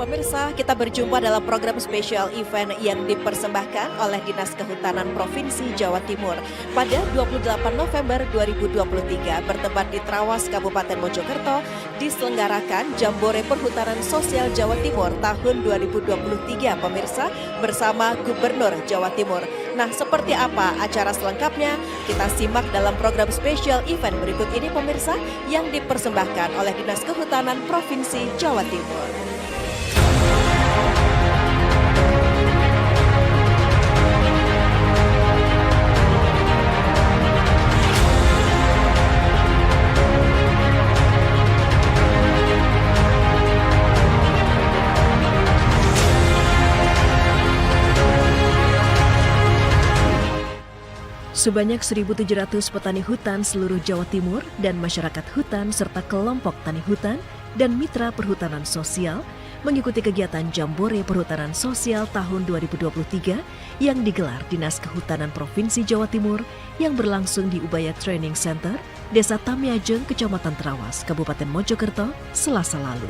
Pemirsa, kita berjumpa dalam program spesial event yang dipersembahkan oleh Dinas Kehutanan Provinsi Jawa Timur. Pada 28 November 2023, bertempat di Trawas, Kabupaten Mojokerto, diselenggarakan Jambore Perhutanan Sosial Jawa Timur tahun 2023, pemirsa, bersama Gubernur Jawa Timur. Nah, seperti apa acara selengkapnya? Kita simak dalam program spesial event berikut ini, pemirsa, yang dipersembahkan oleh Dinas Kehutanan Provinsi Jawa Timur. Sebanyak 1.700 petani hutan seluruh Jawa Timur dan masyarakat hutan serta kelompok tani hutan dan mitra perhutanan sosial mengikuti kegiatan Jambore Perhutanan Sosial tahun 2023 yang digelar Dinas Kehutanan Provinsi Jawa Timur yang berlangsung di Ubaya Training Center, Desa Tamiajeng, Kecamatan Trawas, Kabupaten Mojokerto, Selasa lalu.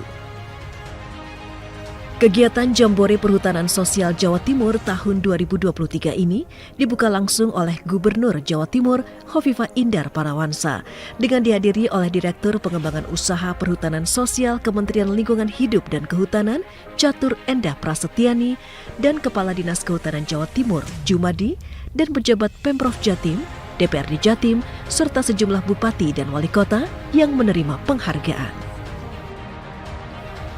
Kegiatan Jambore Perhutanan Sosial Jawa Timur tahun 2023 ini dibuka langsung oleh Gubernur Jawa Timur Khofifah Indar Parawansa dengan dihadiri oleh Direktur Pengembangan Usaha Perhutanan Sosial Kementerian Lingkungan Hidup dan Kehutanan Catur Endah Prasetyani dan Kepala Dinas Kehutanan Jawa Timur Jumadi dan pejabat Pemprov Jatim, DPRD Jatim, serta sejumlah bupati dan wali kota yang menerima penghargaan.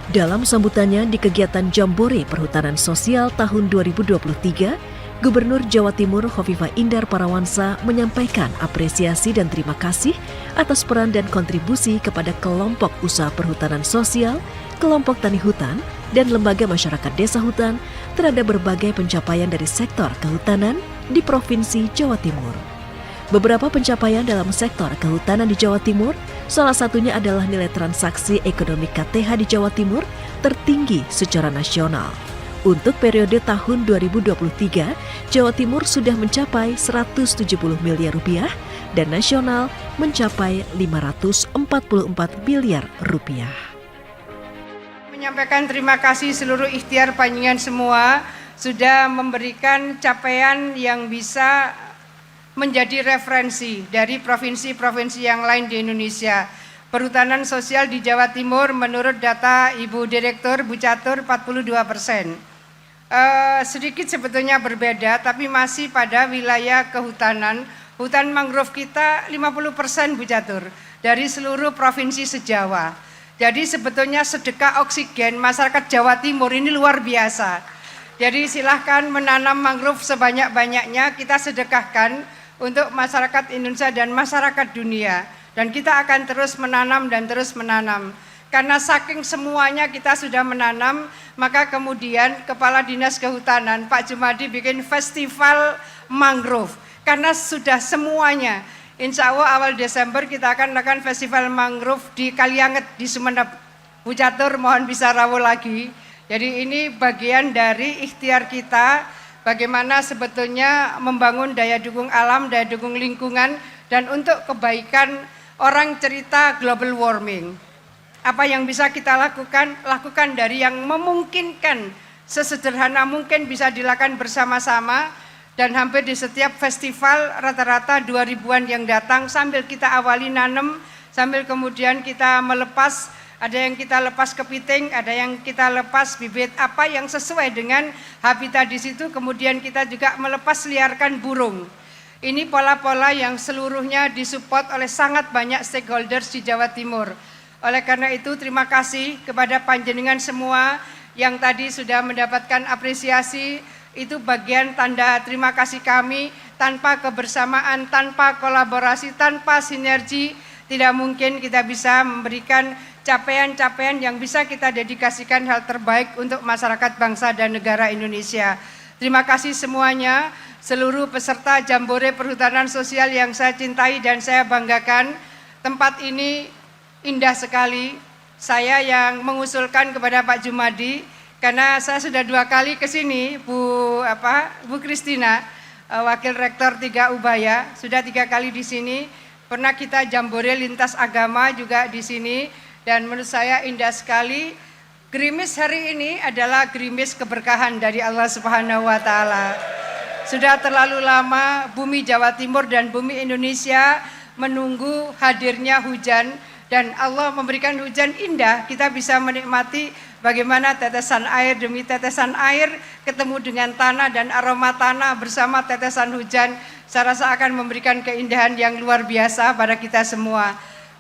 Dalam sambutannya di kegiatan Jambore Perhutanan Sosial tahun 2023, Gubernur Jawa Timur Khofifah Indar Parawansa menyampaikan apresiasi dan terima kasih atas peran dan kontribusi kepada kelompok usaha perhutanan sosial, kelompok tani hutan, dan lembaga masyarakat desa hutan terhadap berbagai pencapaian dari sektor kehutanan di Provinsi Jawa Timur. Beberapa pencapaian dalam sektor kehutanan di Jawa Timur, salah satunya adalah nilai transaksi ekonomi KTH di Jawa Timur tertinggi secara nasional. Untuk periode tahun 2023, Jawa Timur sudah mencapai 170 miliar rupiah dan nasional mencapai 544 miliar rupiah. Menyampaikan terima kasih seluruh ikhtiar panjenengan semua sudah memberikan capaian yang bisa menjadi referensi dari provinsi-provinsi yang lain di Indonesia. Perhutanan sosial di Jawa Timur menurut data Ibu Direktur Bu Catur 42%. Sedikit sebetulnya berbeda tapi masih pada wilayah kehutanan. Hutan mangrove kita 50% Bu Catur dari seluruh provinsi se-Jawa. Jadi sebetulnya sedekah oksigen masyarakat Jawa Timur ini luar biasa. Jadi silahkan menanam mangrove sebanyak-banyaknya, kita sedekahkan untuk masyarakat Indonesia dan masyarakat dunia. Dan kita akan terus menanam dan terus menanam. Karena saking semuanya kita sudah menanam, maka kemudian Kepala Dinas Kehutanan Pak Jumadi bikin festival mangrove. Karena sudah semuanya. Insya Allah awal Desember kita akan melakukan festival mangrove di Kalianget di Sumeneb. Bu Catur mohon bisa rawuh lagi. Jadi ini bagian dari ikhtiar kita bagaimana sebetulnya membangun daya dukung alam, daya dukung lingkungan, dan untuk kebaikan. Orang cerita global warming. Apa yang bisa kita lakukan? Lakukan dari yang memungkinkan sesederhana mungkin bisa dilakukan bersama-sama. Dan hampir di setiap festival rata-rata 2000-an yang datang sambil kita awali nanam, sambil kemudian kita melepas. Ada yang kita lepas kepiting, ada yang kita lepas bibit apa yang sesuai dengan habitat di situ. Kemudian kita juga melepas liarkan burung. Ini pola-pola yang seluruhnya disupport oleh sangat banyak stakeholders di Jawa Timur. Oleh karena itu terima kasih kepada panjenengan semua yang tadi sudah mendapatkan apresiasi. Itu bagian tanda terima kasih kami. Tanpa kebersamaan, tanpa kolaborasi, tanpa sinergi, tidak mungkin kita bisa memberikan capaian-capaian yang bisa kita dedikasikan hal terbaik untuk masyarakat bangsa dan negara Indonesia. Terima kasih semuanya, seluruh peserta Jambore Perhutanan Sosial yang saya cintai dan saya banggakan. Tempat ini indah sekali. Saya yang mengusulkan kepada Pak Jumadi, karena saya sudah 2 kali ke sini, Bu Kristina, Wakil Rektor 3 Ubaya, sudah 3 kali di sini. Pernah kita Jambore lintas agama juga di sini. Dan menurut saya indah sekali Gerimis hari ini adalah gerimis keberkahan dari Allah Subhanahu wa Ta'ala. Sudah terlalu lama bumi Jawa Timur dan bumi Indonesia menunggu hadirnya hujan, dan Allah memberikan hujan indah. Kita bisa menikmati bagaimana tetesan air demi tetesan air ketemu dengan tanah dan aroma tanah bersama tetesan hujan. Saya rasa akan memberikan keindahan yang luar biasa pada kita semua.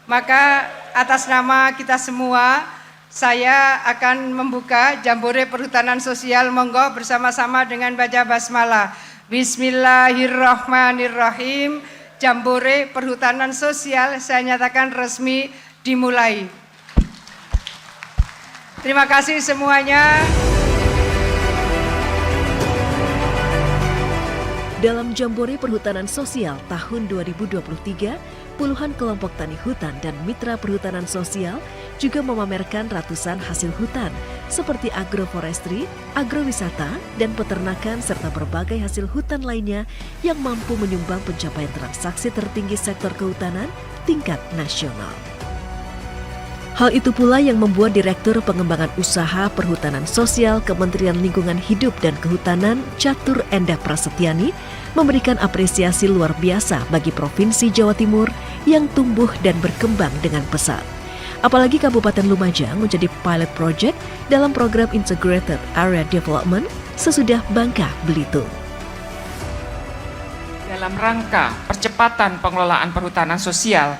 Maka atas nama kita semua, saya akan membuka Jambore Perhutanan Sosial. Monggo bersama-sama dengan baca basmalah. Bismillahirrahmanirrahim. Jambore Perhutanan Sosial saya nyatakan resmi dimulai. Terima kasih semuanya. Dalam Jambore Perhutanan Sosial tahun 2023, puluhan kelompok tani hutan dan mitra perhutanan sosial juga memamerkan ratusan hasil hutan seperti agroforestry, agrowisata, dan peternakan serta berbagai hasil hutan lainnya yang mampu menyumbang pencapaian transaksi tertinggi sektor kehutanan tingkat nasional. Hal itu pula yang membuat Direktur Pengembangan Usaha Perhutanan Sosial Kementerian Lingkungan Hidup dan Kehutanan Catur Endah Prasetyani memberikan apresiasi luar biasa bagi Provinsi Jawa Timur yang tumbuh dan berkembang dengan pesat. Apalagi Kabupaten Lumajang menjadi pilot project dalam program Integrated Area Development sesudah Bangka Belitung. Dalam rangka percepatan pengelolaan perhutanan sosial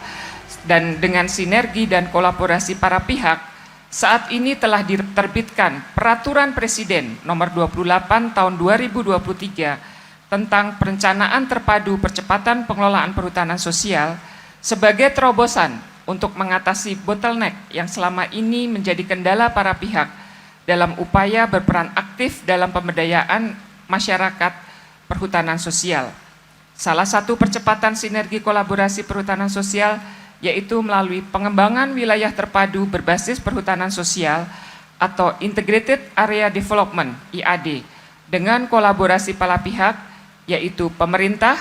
dan dengan sinergi dan kolaborasi para pihak, saat ini telah diterbitkan Peraturan Presiden Nomor 28 Tahun 2023 tentang Perencanaan Terpadu Percepatan Pengelolaan Perhutanan Sosial sebagai terobosan untuk mengatasi bottleneck yang selama ini menjadi kendala para pihak dalam upaya berperan aktif dalam pemberdayaan masyarakat perhutanan sosial. Salah satu percepatan sinergi kolaborasi perhutanan sosial yaitu melalui pengembangan wilayah terpadu berbasis perhutanan sosial atau Integrated Area Development (IAD) dengan kolaborasi para pihak yaitu pemerintah,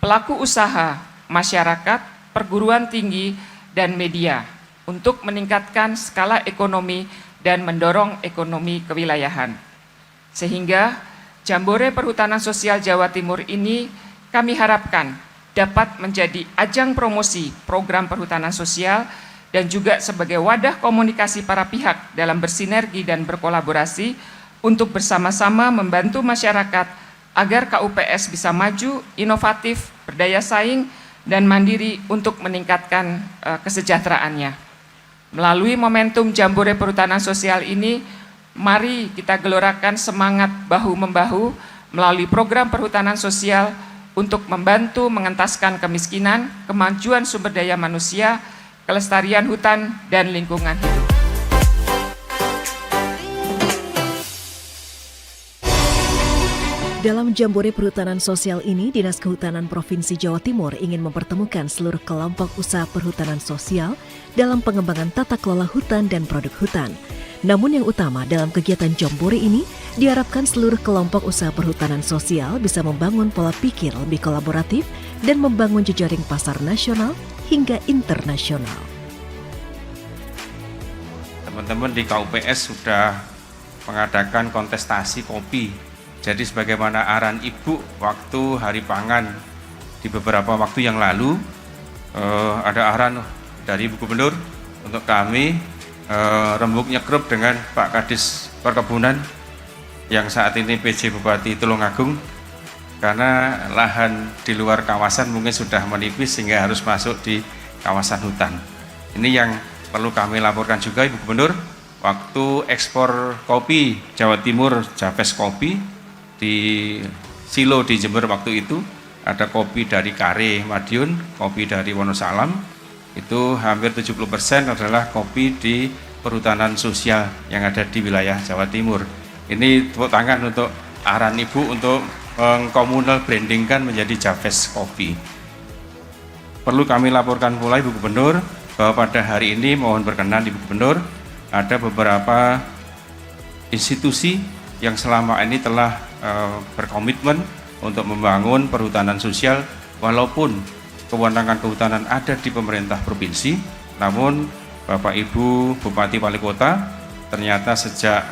pelaku usaha, masyarakat, perguruan tinggi, dan media untuk meningkatkan skala ekonomi dan mendorong ekonomi kewilayahan. Sehingga Jambore Perhutanan Sosial Jawa Timur ini kami harapkan dapat menjadi ajang promosi program perhutanan sosial dan juga sebagai wadah komunikasi para pihak dalam bersinergi dan berkolaborasi untuk bersama-sama membantu masyarakat agar KUPS bisa maju, inovatif, berdaya saing, dan mandiri untuk meningkatkan kesejahteraannya. Melalui momentum Jambore Perhutanan Sosial ini, mari kita gelorakan semangat bahu-membahu melalui program perhutanan sosial untuk membantu mengentaskan kemiskinan, kemajuan sumber daya manusia, kelestarian hutan, dan lingkungan hidup. Dalam Jambore Perhutanan Sosial ini, Dinas Kehutanan Provinsi Jawa Timur ingin mempertemukan seluruh kelompok usaha perhutanan sosial dalam pengembangan tata kelola hutan dan produk hutan. Namun yang utama dalam kegiatan Jambore ini, diharapkan seluruh kelompok usaha perhutanan sosial bisa membangun pola pikir lebih kolaboratif dan membangun jejaring pasar nasional hingga internasional. Teman-teman di KUPS sudah mengadakan kontestasi kopi. Jadi sebagaimana arahan Ibu waktu Hari Pangan di beberapa waktu yang lalu, ada arahan dari Ibu Gubernur untuk kami rembuk nyekrep dengan Pak Kadis Perkebunan yang saat ini PJ Bupati Tulungagung, karena lahan di luar kawasan mungkin sudah menipis sehingga harus masuk di kawasan hutan. Ini yang perlu kami laporkan juga Ibu Gubernur, waktu ekspor kopi Jawa Timur, Japes Kopi di Silo di Jember waktu itu, ada kopi dari Kare Madiun, kopi dari Wonosalam, itu hampir 70% adalah kopi di perhutanan sosial yang ada di wilayah Jawa Timur. Ini tepuk tangan untuk arahan Ibu untuk mengkomunal brandingkan menjadi Japes Kopi. Perlu kami laporkan pula Ibu Gubernur bahwa pada hari ini mohon berkenan Ibu Gubernur, ada beberapa institusi yang selama ini telah berkomitmen untuk membangun perhutanan sosial walaupun kewenangan kehutanan ada di pemerintah provinsi, namun Bapak Ibu Bupati Wali Kota ternyata sejak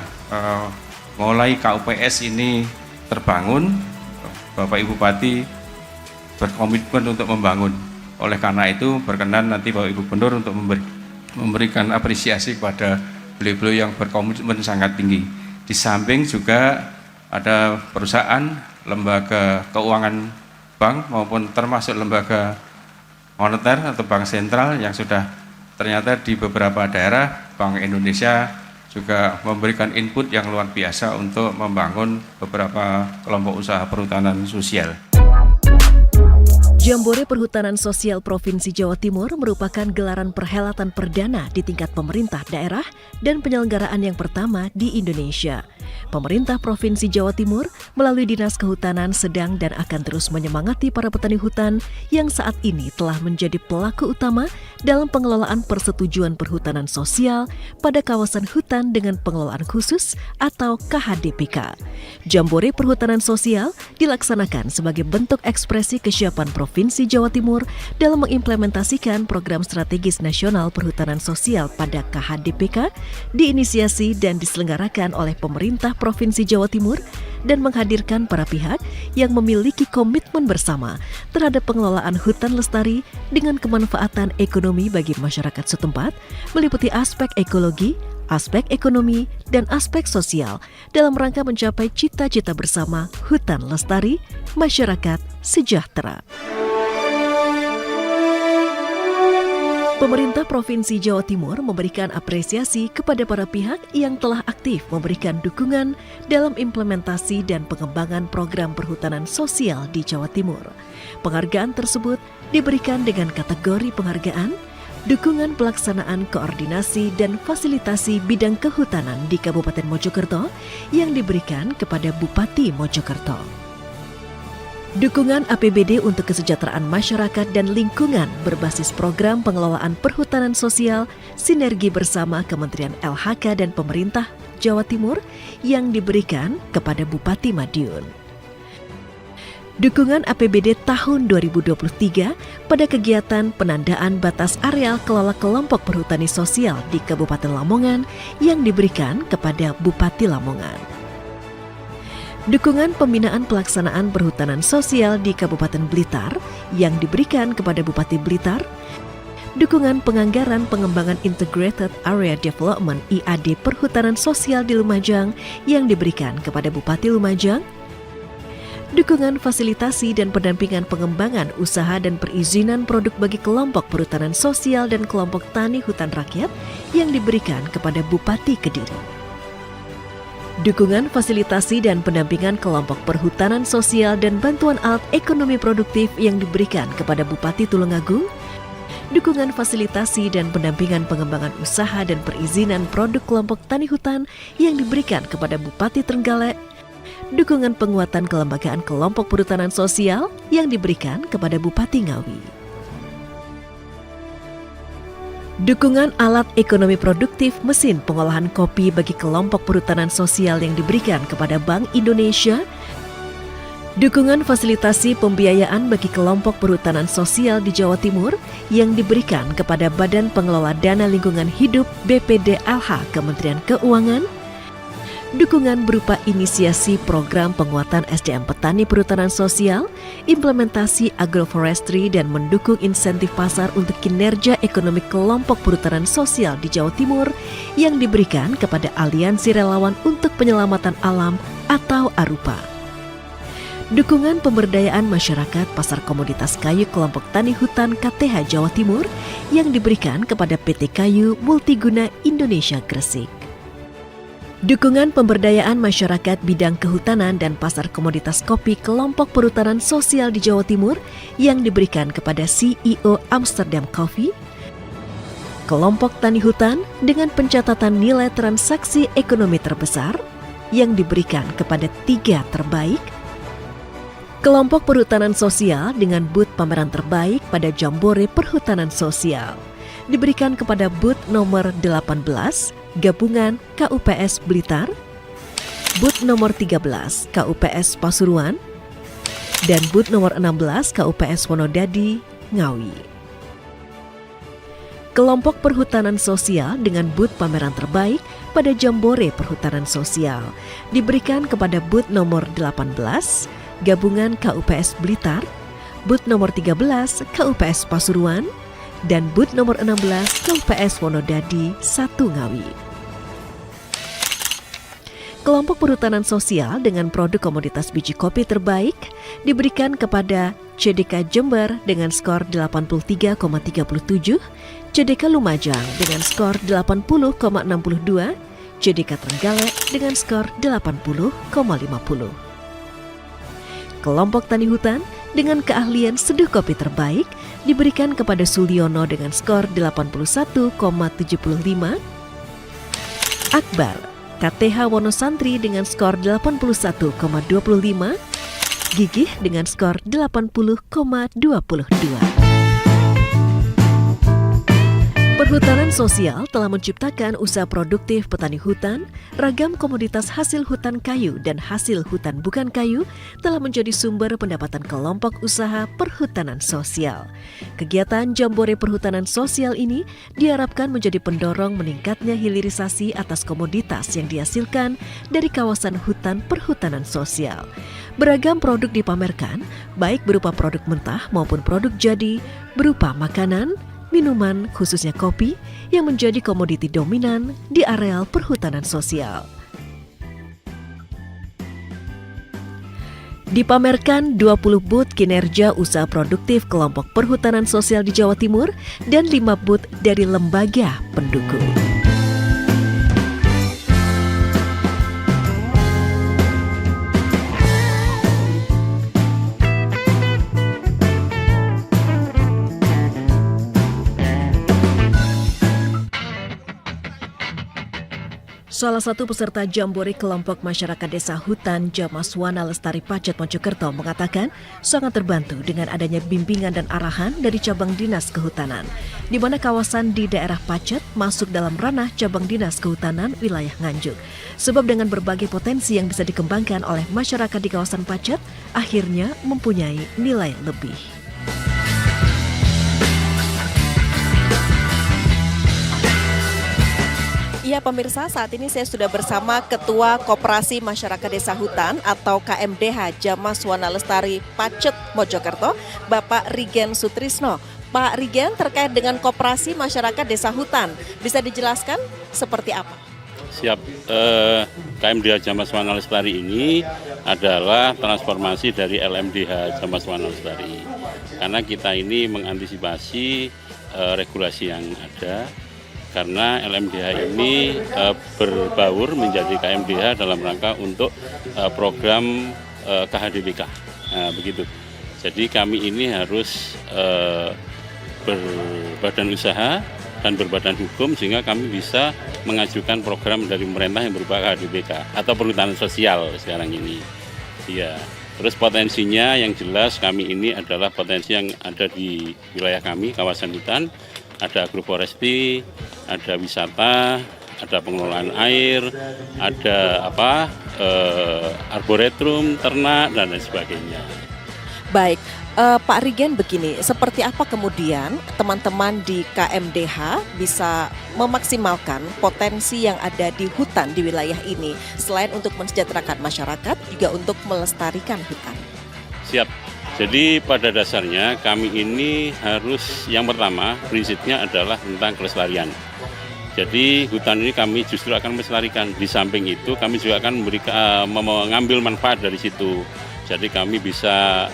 mulai KUPS ini terbangun, Bapak Ibu Bupati berkomitmen untuk membangun. Oleh karena itu berkenan nanti Bapak Ibu Gubernur untuk memberikan apresiasi kepada beliau-beliau yang berkomitmen sangat tinggi. Di samping juga ada perusahaan, lembaga keuangan bank maupun termasuk lembaga moneter atau bank sentral yang sudah ternyata di beberapa daerah Bank Indonesia juga memberikan input yang luar biasa untuk membangun beberapa kelompok usaha perhutanan sosial. Jambore Perhutanan Sosial Provinsi Jawa Timur merupakan gelaran perhelatan perdana di tingkat pemerintah daerah dan penyelenggaraan yang pertama di Indonesia. Pemerintah Provinsi Jawa Timur melalui Dinas Kehutanan sedang dan akan terus menyemangati para petani hutan yang saat ini telah menjadi pelaku utama dalam pengelolaan persetujuan perhutanan sosial pada kawasan hutan dengan pengelolaan khusus atau KHDPK. Jambore Perhutanan Sosial dilaksanakan sebagai bentuk ekspresi kesiapan Provinsi Jawa Timur dalam mengimplementasikan program strategis nasional perhutanan sosial pada KHDPK, diinisiasi dan diselenggarakan oleh pemerintah Provinsi Jawa Timur dan menghadirkan para pihak yang memiliki komitmen bersama terhadap pengelolaan hutan lestari dengan kemanfaatan ekonomi bagi masyarakat setempat, meliputi aspek ekologi, aspek ekonomi, dan aspek sosial dalam rangka mencapai cita-cita bersama hutan lestari, masyarakat sejahtera. Pemerintah Provinsi Jawa Timur memberikan apresiasi kepada para pihak yang telah aktif memberikan dukungan dalam implementasi dan pengembangan program perhutanan sosial di Jawa Timur. Penghargaan tersebut diberikan dengan kategori penghargaan dukungan pelaksanaan koordinasi dan fasilitasi bidang kehutanan di Kabupaten Mojokerto yang diberikan kepada Bupati Mojokerto. Dukungan APBD untuk kesejahteraan masyarakat dan lingkungan berbasis program pengelolaan perhutanan sosial sinergi bersama Kementerian LHK dan Pemerintah Jawa Timur yang diberikan kepada Bupati Madiun. Dukungan APBD tahun 2023 pada kegiatan penandaan batas areal kelola kelompok perhutani sosial di Kabupaten Lamongan yang diberikan kepada Bupati Lamongan. Dukungan pembinaan pelaksanaan perhutanan sosial di Kabupaten Blitar yang diberikan kepada Bupati Blitar. Dukungan penganggaran pengembangan Integrated Area Development IAD perhutanan sosial di Lumajang yang diberikan kepada Bupati Lumajang. Dukungan fasilitasi dan pendampingan pengembangan usaha dan perizinan produk bagi kelompok perhutanan sosial dan kelompok tani hutan rakyat yang diberikan kepada Bupati Kediri. Dukungan fasilitasi dan pendampingan kelompok perhutanan sosial dan bantuan alat ekonomi produktif yang diberikan kepada Bupati Tulungagung. Dukungan fasilitasi dan pendampingan pengembangan usaha dan perizinan produk kelompok tani hutan yang diberikan kepada Bupati Trenggalek. Dukungan penguatan kelembagaan kelompok perhutanan sosial yang diberikan kepada Bupati Ngawi. Dukungan alat ekonomi produktif mesin pengolahan kopi bagi kelompok perhutanan sosial yang diberikan kepada Bank Indonesia. Dukungan fasilitasi pembiayaan bagi kelompok perhutanan sosial di Jawa Timur yang diberikan kepada Badan Pengelola Dana Lingkungan Hidup BPDLH Kementerian Keuangan. Dukungan berupa inisiasi program penguatan SDM petani perhutanan sosial, implementasi agroforestry dan mendukung insentif pasar untuk kinerja ekonomi kelompok perhutanan sosial di Jawa Timur yang diberikan kepada Aliansi Relawan untuk Penyelamatan Alam atau ARUPA. Dukungan pemberdayaan masyarakat pasar komoditas kayu kelompok tani hutan KTH Jawa Timur yang diberikan kepada PT Kayu Multiguna Indonesia Gresik. Dukungan pemberdayaan masyarakat bidang kehutanan dan pasar komoditas kopi kelompok perhutanan sosial di Jawa Timur yang diberikan kepada CEO Amsterdam Coffee. Kelompok tani hutan dengan pencatatan nilai transaksi ekonomi terbesar yang diberikan kepada 3 terbaik. Kelompok perhutanan sosial dengan booth pameran terbaik pada Jambore Perhutanan Sosial diberikan kepada booth nomor 18 Gabungan KUPS Blitar, booth nomor 13 KUPS Pasuruan, dan booth nomor 16 KUPS Wonodadi Ngawi. Kelompok perhutanan sosial dengan booth pameran terbaik pada Jambore Perhutanan Sosial diberikan kepada booth nomor 18, Gabungan KUPS Blitar, booth nomor 13, KUPS Pasuruan, dan booth nomor 16, KUPS Wonodadi 1 Ngawi. Kelompok perhutanan sosial dengan produk komoditas biji kopi terbaik diberikan kepada CDK Jember dengan skor 83,37, CDK Lumajang dengan skor 80,62, CDK Trenggalek dengan skor 80,50. Kelompok tani hutan dengan keahlian seduh kopi terbaik diberikan kepada Suliono dengan skor 81,75, Akbar KTH Wonosantri dengan skor 81,25, Gigih dengan skor 80,22. Perhutanan sosial telah menciptakan usaha produktif petani hutan, ragam komoditas hasil hutan kayu dan hasil hutan bukan kayu telah menjadi sumber pendapatan kelompok usaha perhutanan sosial. Kegiatan Jambore Perhutanan Sosial ini diharapkan menjadi pendorong meningkatnya hilirisasi atas komoditas yang dihasilkan dari kawasan hutan perhutanan sosial. Beragam produk dipamerkan, baik berupa produk mentah maupun produk jadi, berupa makanan, minuman, khususnya kopi, yang menjadi komoditi dominan di areal perhutanan sosial. Dipamerkan 20 booth kinerja usaha produktif kelompok perhutanan sosial di Jawa Timur dan 5 booth dari lembaga pendukung. Salah satu peserta Jambore kelompok masyarakat desa hutan Jamaswana Lestari Pacet Mojokerto mengatakan sangat terbantu dengan adanya bimbingan dan arahan dari cabang dinas kehutanan, di mana kawasan di daerah Pacet masuk dalam ranah cabang dinas kehutanan wilayah Nganjuk. Sebab dengan berbagai potensi yang bisa dikembangkan oleh masyarakat di kawasan Pacet, akhirnya mempunyai nilai lebih. Ya pemirsa, saat ini saya sudah bersama Ketua Koperasi Masyarakat Desa Hutan atau KMDH Jamaswana Lestari Pacet Mojokerto, Bapak Rigen Sutrisno. Pak Rigen, terkait dengan Koperasi Masyarakat Desa Hutan, bisa dijelaskan seperti apa? Siap, KMDH Jamaswana Lestari ini adalah transformasi dari LMDH Jamaswana Lestari. Karena kita ini mengantisipasi regulasi yang ada, karena LMDH ini berbaur menjadi KMDH dalam rangka untuk program KHDBK, begitu. Jadi kami ini harus berbadan usaha dan berbadan hukum sehingga kami bisa mengajukan program dari pemerintah yang berupa KHDBK atau perhutanan sosial sekarang ini. Iya. Terus potensinya yang jelas kami ini adalah potensi yang ada di wilayah kami, kawasan hutan. Ada agroforestry, ada wisata, ada pengelolaan air, ada arboretum, ternak, dan lain sebagainya. Baik, Pak Rigen begini, seperti apa kemudian teman-teman di KMDH bisa memaksimalkan potensi yang ada di hutan di wilayah ini, selain untuk mensejahterakan masyarakat, juga untuk melestarikan hutan? Siap. Jadi pada dasarnya kami ini harus, yang pertama prinsipnya adalah tentang kelestarian. Jadi hutan ini kami justru akan melestarikan. Di samping itu kami juga akan mengambil manfaat dari situ. Jadi kami bisa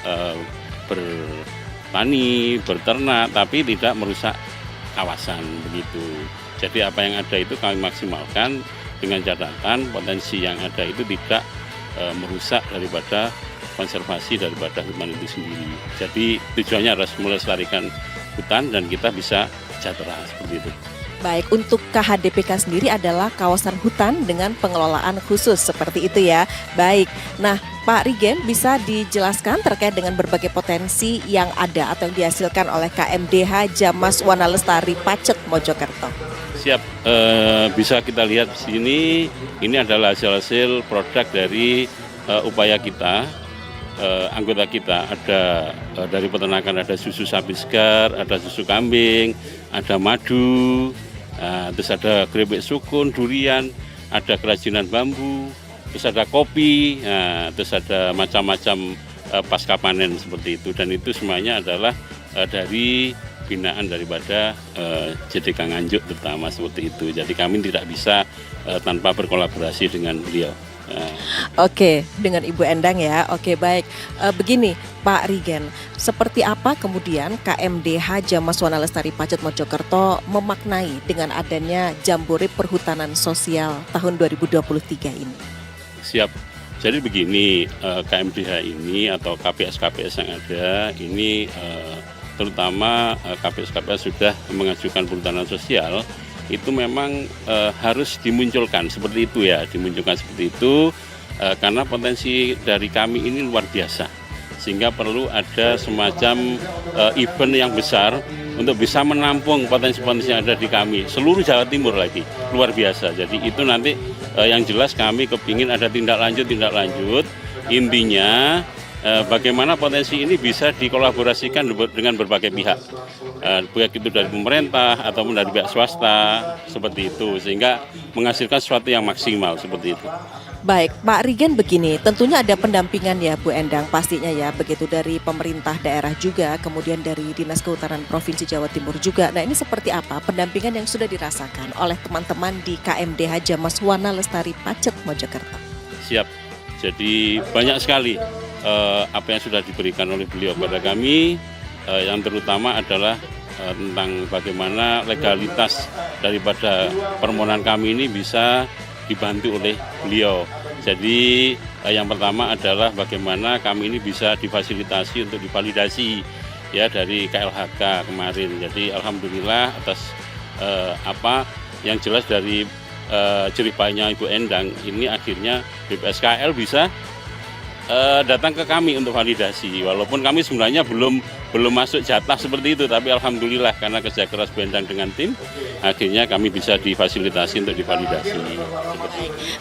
bertani, berternak, tapi tidak merusak kawasan begitu. Jadi apa yang ada itu kami maksimalkan dengan catatan potensi yang ada itu tidak merusak daripada konservasi daripada hutan itu sendiri. Jadi tujuannya harus melestarikan hutan dan kita bisa sejahtera seperti itu. Baik, untuk KHDPK sendiri adalah kawasan hutan dengan pengelolaan khusus seperti itu ya. Baik, nah Pak Rigen bisa dijelaskan terkait dengan berbagai potensi yang ada atau yang dihasilkan oleh KMDH Jamaswana Lestari Pacet Mojokerto. Siap, bisa kita lihat di sini, ini adalah hasil produk dari upaya kita anggota kita. Ada dari peternakan, ada susu sapi segar, ada susu kambing, ada madu, terus ada keripik sukun, durian, ada kerajinan bambu, terus ada kopi, terus ada macam-macam pasca panen seperti itu. Dan itu semuanya adalah dari binaan daripada JDK Nganjuk terutama seperti itu. Jadi kami tidak bisa tanpa berkolaborasi dengan beliau. Oke, dengan Ibu Endang ya. Oke, baik. Begini, Pak Rigen, seperti apa kemudian KMDH Jamaswana Lestari Pacet Mojokerto memaknai dengan adanya Jambore Perhutanan Sosial tahun 2023 ini? Siap. Jadi begini, KMDH ini atau KPS-KPS yang ada ini terutama KPS-KPS sudah mengajukan perhutanan sosial, itu memang harus dimunculkan seperti itu ya, dimunculkan seperti itu karena potensi dari kami ini luar biasa, sehingga perlu ada semacam event yang besar untuk bisa menampung potensi-potensi yang ada di kami, seluruh Jawa Timur lagi, luar biasa. Jadi itu nanti yang jelas kami kepingin ada tindak lanjut, intinya bagaimana potensi ini bisa dikolaborasikan dengan berbagai pihak, baik itu dari pemerintah ataupun dari pihak swasta seperti itu, sehingga menghasilkan sesuatu yang maksimal seperti itu. Baik, Pak Rigen, begini, tentunya ada pendampingan ya Bu Endang pastinya ya, begitu dari pemerintah daerah juga, kemudian dari Dinas Kehutanan Provinsi Jawa Timur juga. Nah, ini seperti apa pendampingan yang sudah dirasakan oleh teman-teman di KMDH Jamaswana Lestari Pacet Mojokerto? Siap, jadi banyak sekali apa yang sudah diberikan oleh beliau kepada kami, yang terutama adalah tentang bagaimana legalitas daripada permohonan kami ini bisa dibantu oleh beliau. Jadi yang pertama adalah bagaimana kami ini bisa difasilitasi untuk divalidasi ya dari KLHK kemarin. Jadi alhamdulillah atas apa yang jelas dari ceritanya Ibu Endang ini akhirnya BPSKL bisa datang ke kami untuk validasi, walaupun kami sebenarnya belum masuk jatah seperti itu, tapi alhamdulillah karena kerja keras Bu Endang dengan tim, akhirnya kami bisa difasilitasi untuk divalidasi.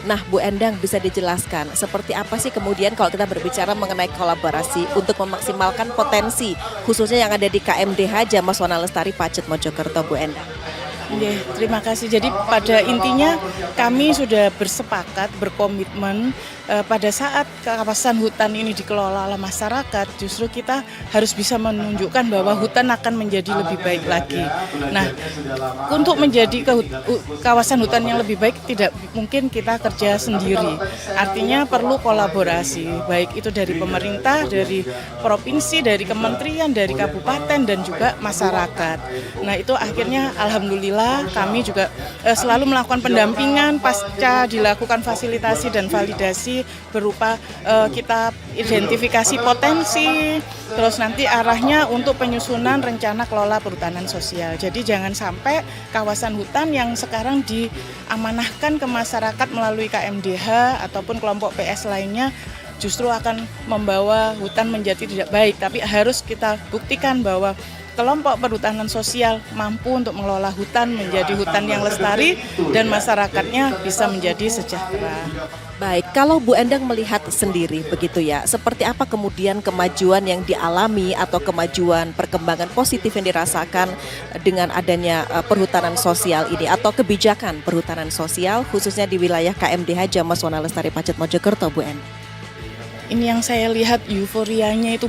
Nah, Bu Endang, bisa dijelaskan seperti apa sih kemudian kalau kita berbicara mengenai kolaborasi untuk memaksimalkan potensi khususnya yang ada di KMDH Jamaswana Lestari Pacet Mojokerto, Bu Endang? Terima kasih. Jadi pada intinya kami sudah bersepakat, berkomitmen pada saat kawasan hutan ini dikelola oleh masyarakat, justru kita harus bisa menunjukkan bahwa hutan akan menjadi lebih baik lagi. Nah, untuk menjadi kawasan hutan yang lebih baik tidak mungkin kita kerja sendiri. Artinya perlu kolaborasi, baik itu dari pemerintah, dari provinsi, dari kementerian, dari kabupaten, dan juga masyarakat. Nah, itu akhirnya alhamdulillah kami juga selalu melakukan pendampingan pasca dilakukan fasilitasi dan validasi berupa kita identifikasi potensi, terus nanti arahnya untuk penyusunan rencana kelola perhutanan sosial. Jadi jangan sampai kawasan hutan yang sekarang diamanahkan ke masyarakat melalui KMDH ataupun kelompok PS lainnya justru akan membawa hutan menjadi tidak baik, tapi harus kita buktikan bahwa kelompok perhutanan sosial mampu untuk mengelola hutan menjadi hutan yang lestari dan masyarakatnya bisa menjadi sejahtera. Baik, kalau Bu Endang melihat sendiri begitu ya, seperti apa kemudian kemajuan yang dialami atau kemajuan perkembangan positif yang dirasakan dengan adanya perhutanan sosial ini atau kebijakan perhutanan sosial khususnya di wilayah KMDH Jamaswana Lestari Pacet Mojokerto, Bu Endang? Ini yang saya lihat euforianya itu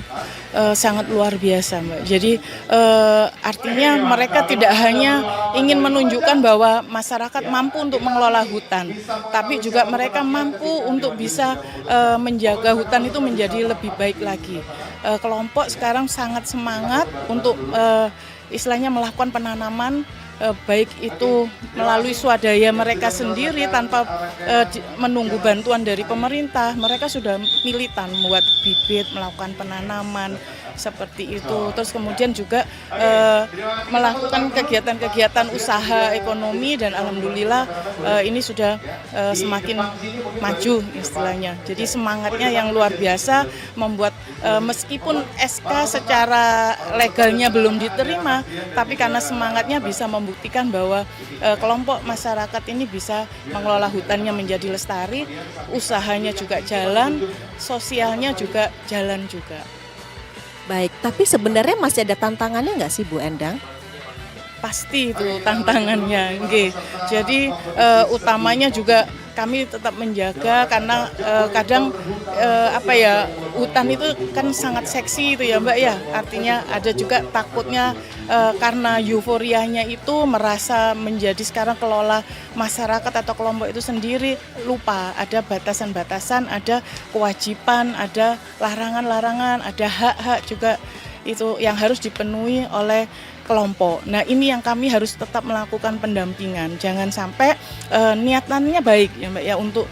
sangat luar biasa, Mbak. Jadi artinya mereka tidak hanya ingin menunjukkan bahwa masyarakat mampu untuk mengelola hutan, tapi juga mereka mampu untuk bisa menjaga hutan itu menjadi lebih baik lagi. Kelompok sekarang sangat semangat untuk istilahnya melakukan penanaman, baik itu melalui swadaya mereka sendiri tanpa menunggu bantuan dari pemerintah. Mereka sudah militan membuat bibit, melakukan penanaman seperti itu. Terus kemudian juga melakukan kegiatan-kegiatan usaha ekonomi dan alhamdulillah ini sudah semakin maju istilahnya. Jadi semangatnya yang luar biasa membuat meskipun SK secara legalnya belum diterima, tapi karena semangatnya bisa membuat membuktikan bahwa kelompok masyarakat ini bisa mengelola hutannya menjadi lestari, usahanya juga jalan, sosialnya juga jalan juga. Baik, tapi sebenarnya masih ada tantangannya nggak sih Bu Endang? Pasti itu tantangannya. Nggih. Jadi utamanya juga kami tetap menjaga karena kadang hutan itu kan sangat seksi itu ya Mbak ya. Artinya ada juga takutnya karena euforianya itu merasa menjadi sekarang kelola masyarakat atau kelompok itu sendiri, lupa ada batasan-batasan, ada kewajiban, ada larangan-larangan, ada hak-hak juga itu yang harus dipenuhi oleh kelompok. Nah, ini yang kami harus tetap melakukan pendampingan. Jangan sampai niatannya baik ya Mbak ya untuk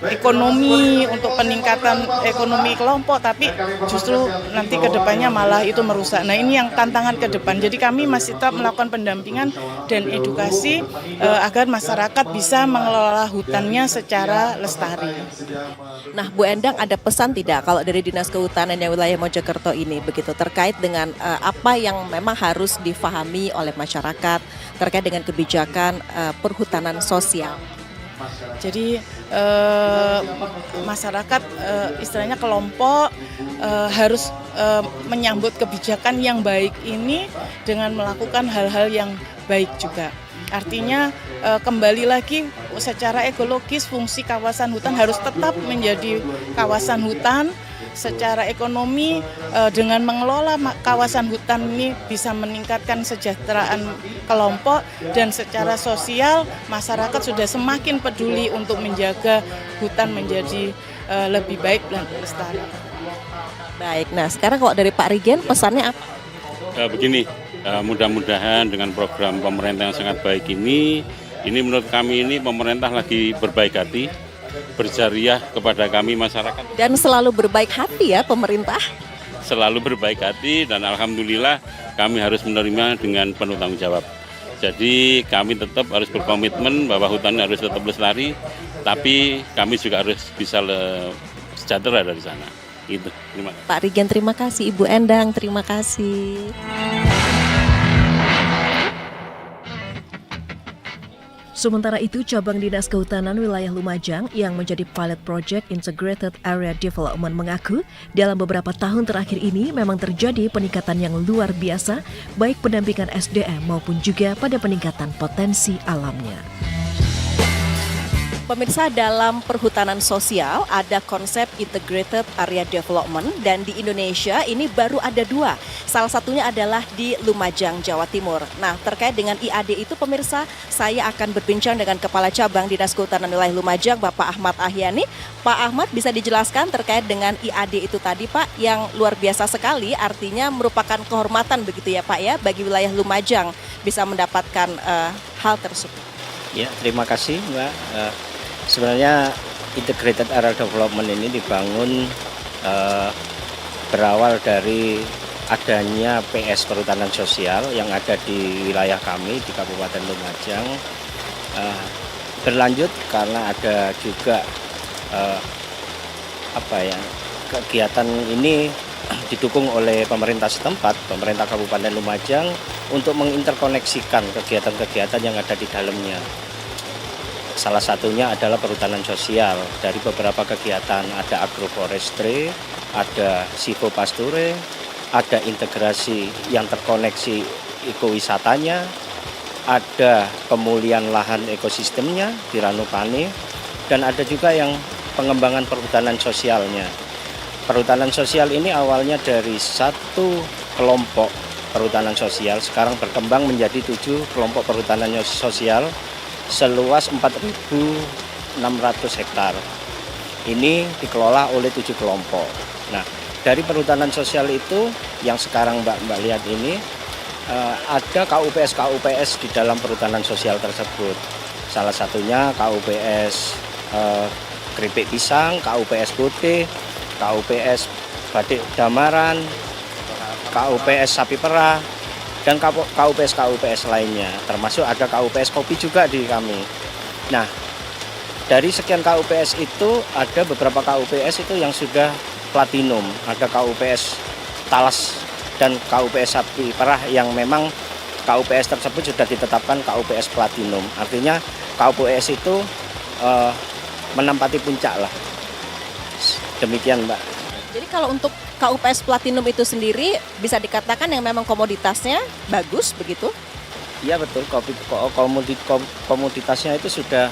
ekonomi, untuk peningkatan ekonomi kelompok, tapi justru nanti ke depannya malah itu merusak. Nah, ini yang tantangan ke depan. Jadi kami masih tetap melakukan pendampingan dan edukasi agar masyarakat bisa mengelola hutannya secara lestari. Nah, Bu Endang ada pesan tidak kalau dari Dinas Kehutanan yang wilayah Mojokerto ini begitu terkait dengan apa yang memang harus difahami oleh masyarakat terkait dengan kebijakan perhutanan sosial? Jadi masyarakat istilahnya kelompok harus menyambut kebijakan yang baik ini dengan melakukan hal-hal yang baik juga. Artinya kembali lagi secara ekologis fungsi kawasan hutan harus tetap menjadi kawasan hutan. Secara ekonomi dengan mengelola kawasan hutan ini bisa meningkatkan kesejahteraan kelompok, dan secara sosial masyarakat sudah semakin peduli untuk menjaga hutan menjadi lebih baik dan lestari. Baik, nah sekarang kalau dari Pak Rigen pesannya apa? Begini, mudah-mudahan dengan program pemerintah yang sangat baik ini menurut kami ini pemerintah lagi berbaik hati, berjariah kepada kami masyarakat. Dan selalu berbaik hati ya pemerintah? Selalu berbaik hati dan alhamdulillah kami harus menerima dengan penuh tanggung jawab. Jadi kami tetap harus berkomitmen bahwa hutan harus tetap lestari, tapi kami juga harus bisa sejahtera dari sana. Itu. Terima kasih. Pak Rigen terima kasih, Ibu Endang terima kasih. Sementara itu, Cabang Dinas Kehutanan Wilayah Lumajang yang menjadi pilot project Integrated Area Development mengaku dalam beberapa tahun terakhir ini memang terjadi peningkatan yang luar biasa baik pendampingan SDM maupun juga pada peningkatan potensi alamnya. Pemirsa, dalam perhutanan sosial ada konsep Integrated Area Development dan di Indonesia ini baru ada 2. Salah satunya adalah di Lumajang, Jawa Timur. Nah, terkait dengan IAD itu pemirsa, saya akan berbincang dengan Kepala Cabang Dinas Kehutanan Wilayah Lumajang, Bapak Ahmad Ahyani. Pak Ahmad, bisa dijelaskan terkait dengan IAD itu tadi Pak, yang luar biasa sekali, artinya merupakan kehormatan begitu ya Pak ya, bagi wilayah Lumajang bisa mendapatkan hal tersebut. Ya, terima kasih Mbak. Sebenarnya Integrated Area Development ini dibangun berawal dari adanya PS Perhutanan Sosial yang ada di wilayah kami di Kabupaten Lumajang. Berlanjut karena ada juga kegiatan ini didukung oleh pemerintah setempat, pemerintah Kabupaten Lumajang, untuk menginterkoneksikan kegiatan-kegiatan yang ada di dalamnya. Salah satunya adalah perhutanan sosial. Dari beberapa kegiatan ada agroforestry, ada silvopasture, ada integrasi yang terkoneksi ekowisatanya, ada pemulihan lahan ekosistemnya di Ranupane, dan ada juga yang pengembangan perhutanan sosialnya. Perhutanan sosial ini awalnya dari 1 kelompok perhutanan sosial, sekarang berkembang menjadi 7 kelompok perhutanan sosial seluas 4.600 hektar. Ini dikelola oleh 7 kelompok. Nah, dari perhutanan sosial itu yang sekarang Mbak lihat ini ada KUPS di dalam perhutanan sosial tersebut. Salah satunya KUPS Keripik Pisang, KUPS Bote, KUPS Batik Damaran, KUPS Sapi Perah, dan KUPS lainnya, termasuk ada KUPS Kopi juga di kami. Nah, dari sekian KUPS itu ada beberapa KUPS itu yang sudah platinum, ada KUPS Talas dan KUPS Sapi Perah yang memang KUPS tersebut sudah ditetapkan KUPS Platinum. Artinya KUPS itu menempati puncak lah. Demikian, Mbak. Jadi kalau untuk KUPS Platinum itu sendiri bisa dikatakan yang memang komoditasnya bagus begitu? Iya betul, komoditasnya itu sudah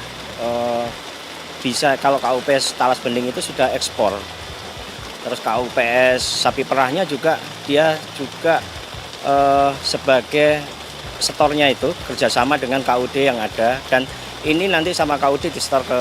bisa, kalau KUPS Talas Bening itu sudah ekspor. Terus KUPS Sapi Perahnya juga dia juga sebagai setornya itu kerjasama dengan KUD yang ada, dan ini nanti sama KUD disetor ke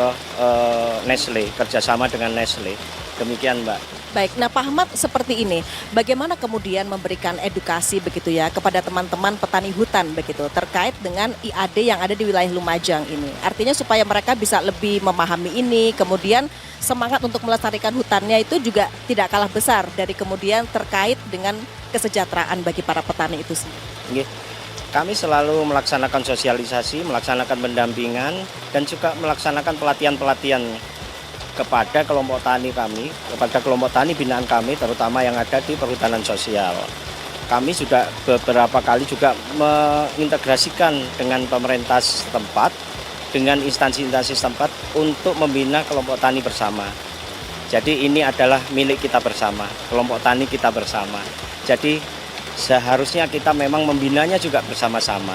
Nestle, kerjasama dengan Nestle. Demikian, Mbak. Baik, nah Pak Ahmad seperti ini, bagaimana kemudian memberikan edukasi begitu ya kepada teman-teman petani hutan begitu terkait dengan IAD yang ada di wilayah Lumajang ini. Artinya supaya mereka bisa lebih memahami ini, kemudian semangat untuk melestarikan hutannya itu juga tidak kalah besar dari kemudian terkait dengan kesejahteraan bagi para petani itu sendiri. Kami selalu melaksanakan sosialisasi, melaksanakan pendampingan, dan juga melaksanakan pelatihan-pelatihan kepada kelompok tani kami, kepada kelompok tani binaan kami, terutama yang ada di perhutanan sosial. Kami sudah beberapa kali juga mengintegrasikan dengan pemerintah setempat, dengan instansi-instansi setempat untuk membina kelompok tani bersama. Jadi ini adalah milik kita bersama, kelompok tani kita bersama. Jadi seharusnya kita memang membinanya juga bersama-sama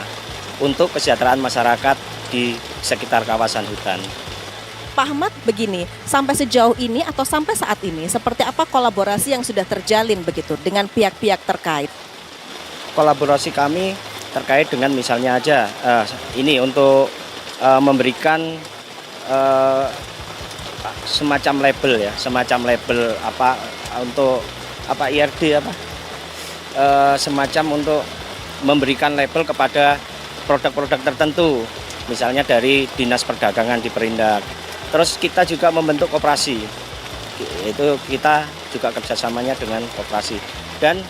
untuk kesejahteraan masyarakat di sekitar kawasan hutan. Pak Ahmad, begini, sampai sejauh ini atau sampai saat ini, seperti apa kolaborasi yang sudah terjalin begitu dengan pihak-pihak terkait? Kolaborasi kami terkait dengan misalnya aja, ini untuk memberikan semacam label ya, semacam label apa untuk apa IRD apa, semacam untuk memberikan label kepada produk-produk tertentu, misalnya dari Dinas Perdagangan di Perindak. Terus kita juga membentuk koperasi, itu kita juga kerjasamanya dengan koperasi. Dan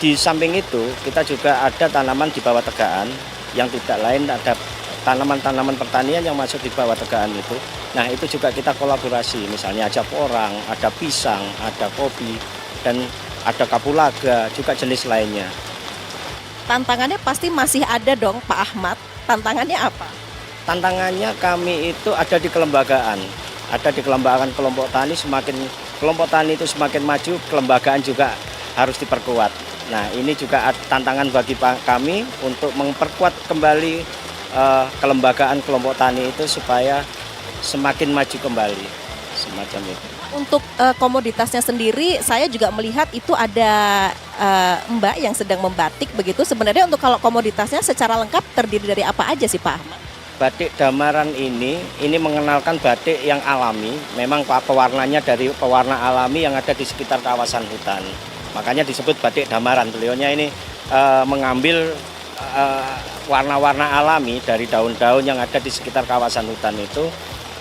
di samping itu kita juga ada tanaman di bawah tegaan yang tidak lain, ada tanaman-tanaman pertanian yang masuk di bawah tegaan itu. Nah itu juga kita kolaborasi, misalnya ada porang, ada pisang, ada kopi, dan ada kapulaga, juga jenis lainnya. Tantangannya pasti masih ada dong Pak Ahmad, tantangannya apa? Tantangannya kami itu ada di kelembagaan, kelompok tani. Semakin kelompok tani itu semakin maju, kelembagaan juga harus diperkuat. Nah ini juga tantangan bagi kami untuk memperkuat kembali kelembagaan kelompok tani itu supaya semakin maju kembali, semacam itu. Untuk komoditasnya sendiri, saya juga melihat itu ada Mbak yang sedang membatik begitu. Sebenarnya untuk kalau komoditasnya secara lengkap terdiri dari apa aja sih Pak Ahmad? Batik Damaran ini mengenalkan batik yang alami. Memang pewarnanya dari pewarna alami yang ada di sekitar kawasan hutan. Makanya disebut batik Damaran. Beliaunya ini mengambil warna-warna alami dari daun-daun yang ada di sekitar kawasan hutan itu.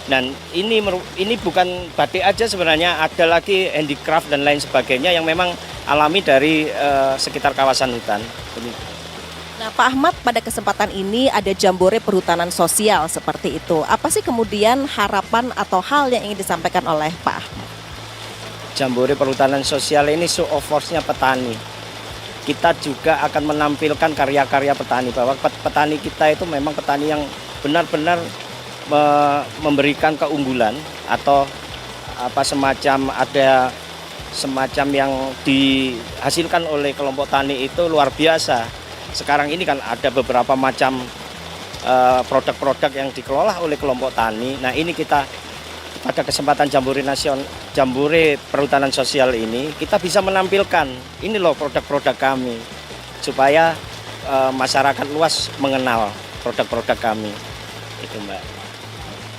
Dan ini bukan batik aja sebenarnya, ada lagi handicraft dan lain sebagainya yang memang alami dari sekitar kawasan hutan. Nah Pak Ahmad, pada kesempatan ini ada jambore perhutanan sosial seperti itu. Apa sih kemudian harapan atau hal yang ingin disampaikan oleh Pak Ahmad? Jambore perhutanan sosial ini show of force-nya petani. Kita juga akan menampilkan karya-karya petani, bahwa petani kita itu memang petani yang benar-benar memberikan keunggulan atau apa semacam ada semacam yang dihasilkan oleh kelompok tani itu luar biasa. Sekarang ini kan ada beberapa macam produk-produk yang dikelola oleh kelompok tani. Nah ini kita pada kesempatan jambore perhutanan sosial ini kita bisa menampilkan ini loh produk-produk kami supaya masyarakat luas mengenal produk-produk kami. Itu Mbak.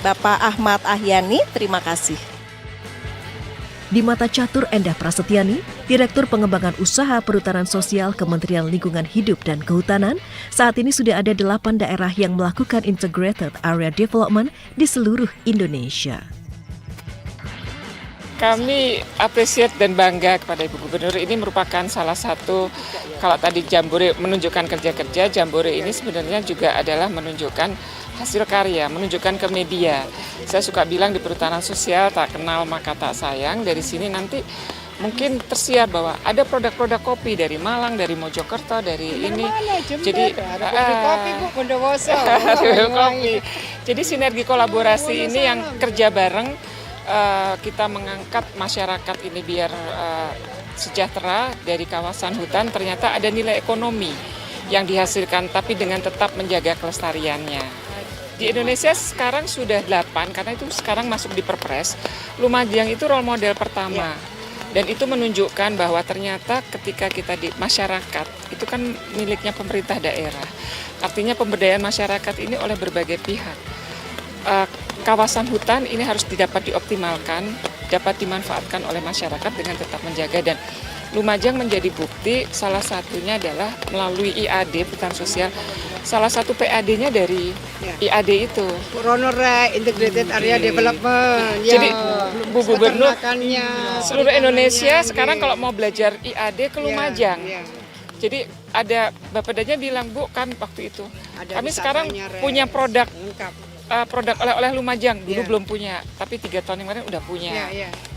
Bapak Ahmad Ahyani, terima kasih. Di mata Catur Endah Prasetyani, Direktur Pengembangan Usaha Perhutanan Sosial Kementerian Lingkungan Hidup dan Kehutanan, saat ini sudah ada 8 daerah yang melakukan Integrated Area Development di seluruh Indonesia. Kami appreciate dan bangga kepada Ibu Gubernur. Ini merupakan salah satu, kalau tadi jambore menunjukkan kerja-kerja, jambore ini sebenarnya juga adalah menunjukkan hasil karya, menunjukkan ke media. Saya suka bilang di perhutanan sosial tak kenal maka tak sayang. Dari sini nanti mungkin tersiar bahwa ada produk-produk kopi dari Malang, dari Mojokerto, dari ini. Jadi kopi Bu Bondowoso. kopi. Jadi sinergi kolaborasi ini yang kerja bareng, kita mengangkat masyarakat ini biar sejahtera dari kawasan hutan. Ternyata ada nilai ekonomi yang dihasilkan, tapi dengan tetap menjaga kelestariannya. Di Indonesia sekarang sudah 8, karena itu sekarang masuk di Perpres. Lumajang itu role model pertama. Dan itu menunjukkan bahwa ternyata ketika kita di masyarakat, itu kan miliknya pemerintah daerah. Artinya pemberdayaan masyarakat ini oleh berbagai pihak. Kawasan hutan ini harus dapat dioptimalkan, dapat dimanfaatkan oleh masyarakat dengan tetap menjaga. Dan Lumajang menjadi bukti, salah satunya adalah melalui IAD, Hutan Sosial. Salah satu PAD-nya dari IAD itu. Ronore Integrated Area Development. Jadi Bu Gubernur seluruh Indonesia perikanaannya, sekarang kalau mau belajar IAD ke Lumajang. Jadi ada Bapak Danya bilang, Bu, kan waktu itu kami sekarang punya produk oleh-oleh Lumajang, dulu belum punya, tapi 3 tahun yang kemarin udah punya.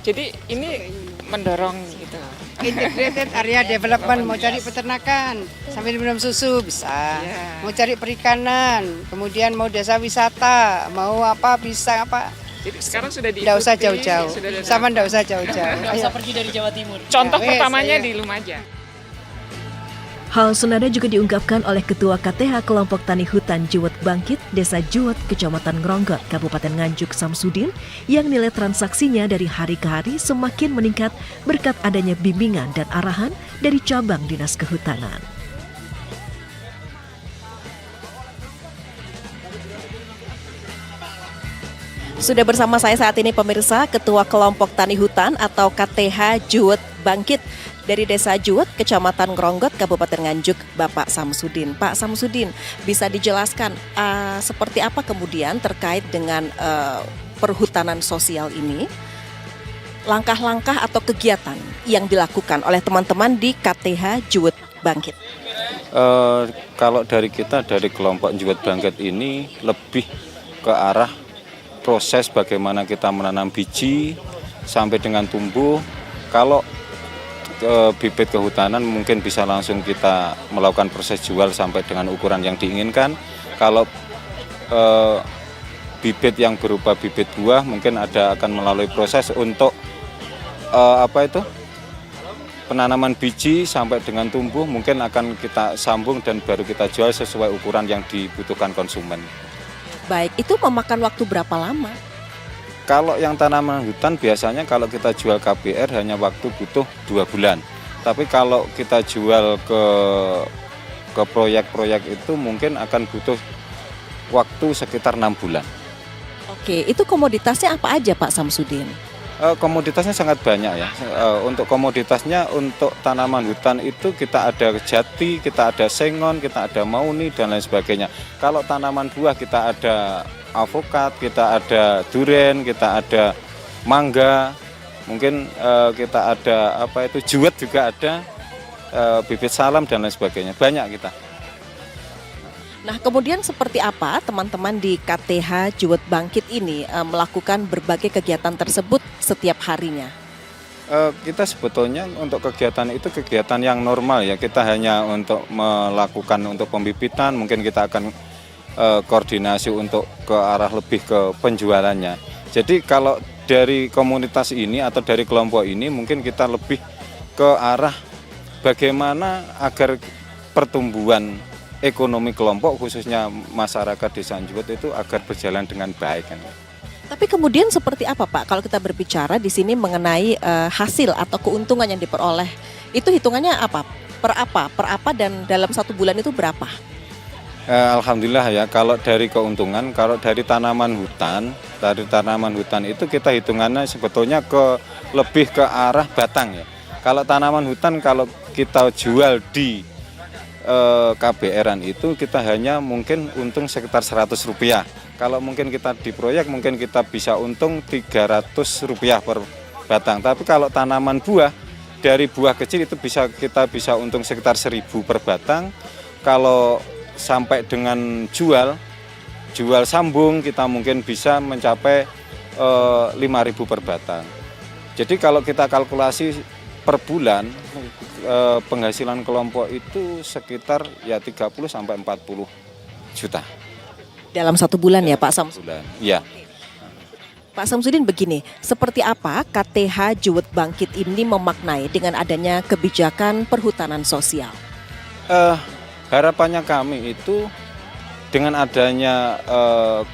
Jadi ini mendorong gitu. Integrated Area Development, mau cari peternakan sambil minum susu bisa, mau cari perikanan, kemudian mau desa wisata, mau apa bisa apa. Jadi sekarang sudah diikuti. Nggak usah jauh-jauh, sama nggak usah jauh-jauh. Nggak usah pergi dari Jawa Timur. Contoh pertamanya di Lumajang. Hal senada juga diungkapkan oleh Ketua KTH Kelompok Tani Hutan Juwet Bangkit, Desa Juwet, Kecamatan Ngronggot, Kabupaten Nganjuk, Samsudin, yang nilai transaksinya dari hari ke hari semakin meningkat berkat adanya bimbingan dan arahan dari cabang Dinas Kehutanan. Sudah bersama saya saat ini pemirsa, Ketua Kelompok Tani Hutan atau KTH Juwet Bangkit dari Desa Juwet, Kecamatan Ngronggot, Kabupaten Nganjuk, Bapak Samsudin. Pak Samsudin, bisa dijelaskan seperti apa kemudian terkait dengan perhutanan sosial ini? Langkah-langkah atau kegiatan yang dilakukan oleh teman-teman di KTH Juwet Bangkit? Kalau dari kita, dari kelompok Juwet Bangkit ini lebih ke arah proses bagaimana kita menanam biji sampai dengan tumbuh. Kalau bibit kehutanan mungkin bisa langsung kita melakukan proses jual sampai dengan ukuran yang diinginkan. Kalau bibit yang berupa bibit buah mungkin akan melalui proses untuk penanaman biji sampai dengan tumbuh, mungkin akan kita sambung dan baru kita jual sesuai ukuran yang dibutuhkan konsumen. Baik, itu memakan waktu berapa lama? Kalau yang tanaman hutan biasanya kalau kita jual KBR hanya waktu butuh 2 bulan. Tapi kalau kita jual ke proyek-proyek itu mungkin akan butuh waktu sekitar 6 bulan. Oke, itu komoditasnya apa aja Pak Samsudin? Komoditasnya sangat banyak ya. Untuk komoditasnya untuk tanaman hutan itu kita ada jati, kita ada sengon, kita ada mauni dan lain sebagainya. Kalau tanaman buah kita ada avokat, kita ada duren, kita ada mangga, mungkin kita ada juwet juga ada, bibit salam dan lain sebagainya. Banyak kita. Nah, kemudian seperti apa teman-teman di KTH Juwet Bangkit ini melakukan berbagai kegiatan tersebut setiap harinya? Kita sebetulnya untuk kegiatan itu kegiatan yang normal ya. Kita hanya untuk melakukan untuk pembibitan, mungkin kita akan koordinasi untuk ke arah lebih ke penjualannya. Jadi kalau dari komunitas ini atau dari kelompok ini mungkin kita lebih ke arah bagaimana agar pertumbuhan ekonomi kelompok khususnya masyarakat Desa Juwet itu agar berjalan dengan baik. Tapi kemudian seperti apa Pak kalau kita berbicara di sini mengenai hasil atau keuntungan yang diperoleh? Itu hitungannya apa? Per apa dan dalam 1 bulan itu berapa? Alhamdulillah ya, kalau dari keuntungan, kalau dari tanaman hutan itu kita hitungannya sebetulnya lebih ke arah batang ya. Kalau tanaman hutan kalau kita jual di KBR-an itu kita hanya mungkin untung sekitar Rp100. Kalau mungkin kita di proyek mungkin kita bisa untung Rp300 per batang. Tapi kalau tanaman buah, dari buah kecil itu kita bisa untung sekitar 1.000 per batang. Kalau sampai dengan jual sambung kita mungkin bisa mencapai 5.000 per batang. Jadi kalau kita kalkulasi per bulan penghasilan kelompok itu sekitar ya 30 sampai 40 juta. Dalam 1 bulan ya Pak Samsudin? Bulan. Iya. Pak Samsudin, begini, seperti apa KTH Juwet Bangkit ini memaknai dengan adanya kebijakan perhutanan sosial? Harapannya kami itu dengan adanya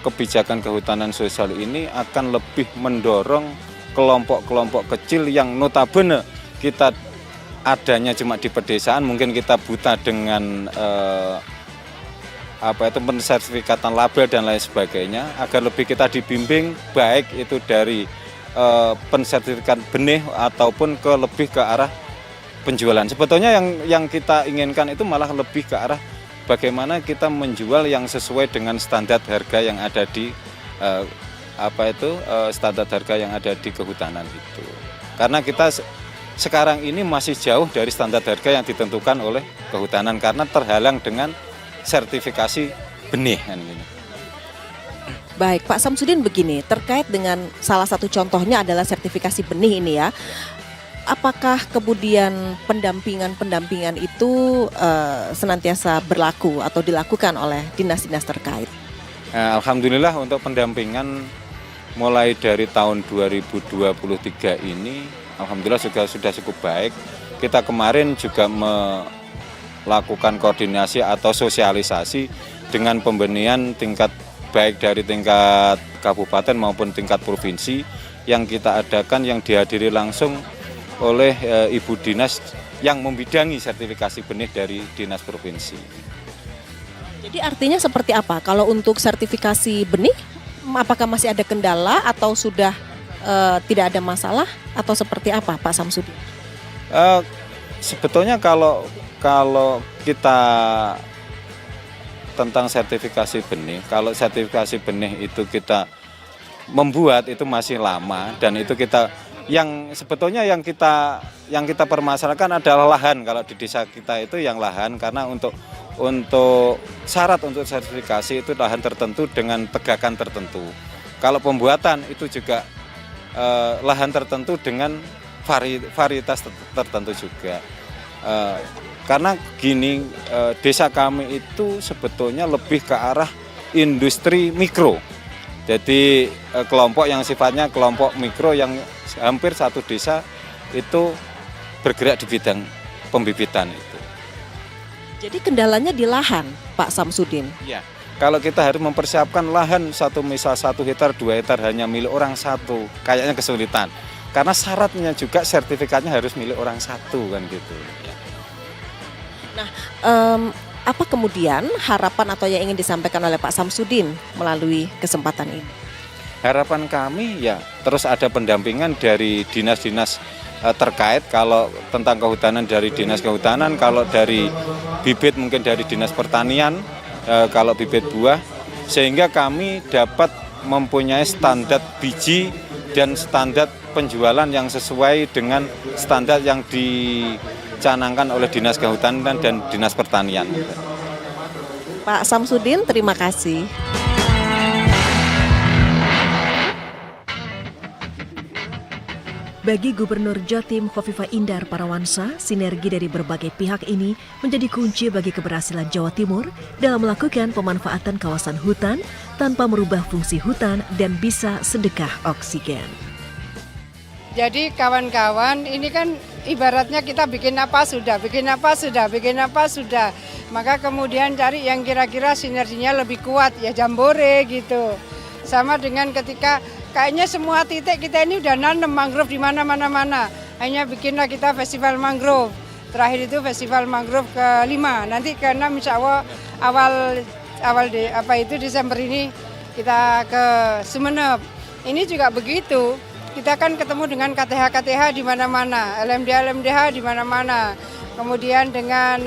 kebijakan kehutanan sosial ini akan lebih mendorong kelompok-kelompok kecil yang notabene kita adanya cuma di pedesaan, mungkin kita buta dengan pensertifikatan label dan lain sebagainya, agar lebih kita dibimbing baik itu dari pensertifikat benih ataupun lebih ke arah penjualan. Sebetulnya yang kita inginkan itu malah lebih ke arah bagaimana kita menjual yang sesuai dengan standar harga yang ada di standar harga yang ada di kehutanan itu. Karena kita sekarang ini masih jauh dari standar harga yang ditentukan oleh kehutanan karena terhalang dengan sertifikasi benih kan gitu. Baik, Pak Samsudin, begini, terkait dengan salah satu contohnya adalah sertifikasi benih ini ya. Apakah kemudian pendampingan itu senantiasa berlaku atau dilakukan oleh dinas-dinas terkait? Alhamdulillah untuk pendampingan mulai dari tahun 2023 ini alhamdulillah sudah cukup baik. Kita kemarin juga melakukan koordinasi atau sosialisasi dengan pembenihan tingkat baik dari tingkat kabupaten maupun tingkat provinsi yang kita adakan, yang dihadiri langsung oleh Ibu Dinas yang membidangi sertifikasi benih dari Dinas Provinsi. Jadi artinya seperti apa? Kalau untuk sertifikasi benih, apakah masih ada kendala atau sudah tidak ada masalah atau seperti apa, Pak Samsudin? Sebetulnya kalau kita tentang sertifikasi benih, kalau sertifikasi benih itu kita membuat itu masih lama dan itu kita yang sebetulnya yang kita permasalahkan adalah lahan. Kalau di desa kita itu yang lahan, karena untuk syarat untuk sertifikasi itu lahan tertentu dengan tegakan tertentu. Kalau pembuatan itu juga lahan tertentu dengan varietas tertentu juga. Karena gini, desa kami itu sebetulnya lebih ke arah industri mikro. Jadi kelompok yang sifatnya kelompok mikro yang hampir satu desa itu bergerak di bidang pembibitan itu. Jadi kendalanya di lahan, Pak Samsudin? Iya. Kalau kita harus mempersiapkan lahan misal 1 hektar, 2 hektar hanya milik orang satu, kayaknya kesulitan. Karena syaratnya juga sertifikatnya harus milik orang satu kan gitu. Nah, apa kemudian harapan atau yang ingin disampaikan oleh Pak Samsudin melalui kesempatan ini? Harapan kami ya terus ada pendampingan dari dinas-dinas terkait, kalau tentang kehutanan dari dinas kehutanan, kalau dari bibit mungkin dari dinas pertanian, kalau bibit buah, sehingga kami dapat mempunyai standar biji dan standar penjualan yang sesuai dengan standar yang dicanangkan oleh dinas kehutanan dan dinas pertanian. Pak Samsudin, terima kasih. Bagi Gubernur Jatim Khofifah Indar Parawansa, sinergi dari berbagai pihak ini menjadi kunci bagi keberhasilan Jawa Timur dalam melakukan pemanfaatan kawasan hutan tanpa merubah fungsi hutan dan bisa sedekah oksigen. Jadi kawan-kawan, ini kan ibaratnya kita bikin apa sudah. Maka kemudian cari yang kira-kira sinerginya lebih kuat, ya jambore gitu. Sama dengan ketika kayaknya semua titik kita ini udah nanam mangrove di mana-mana. Hanya bikinlah kita festival mangrove. Terakhir itu festival mangrove ke-5. Nanti ke-6 insya Allah Desember ini kita ke Sumeneb. Ini juga begitu. Kita kan ketemu dengan KTH di mana-mana, LMDH di mana-mana. Kemudian dengan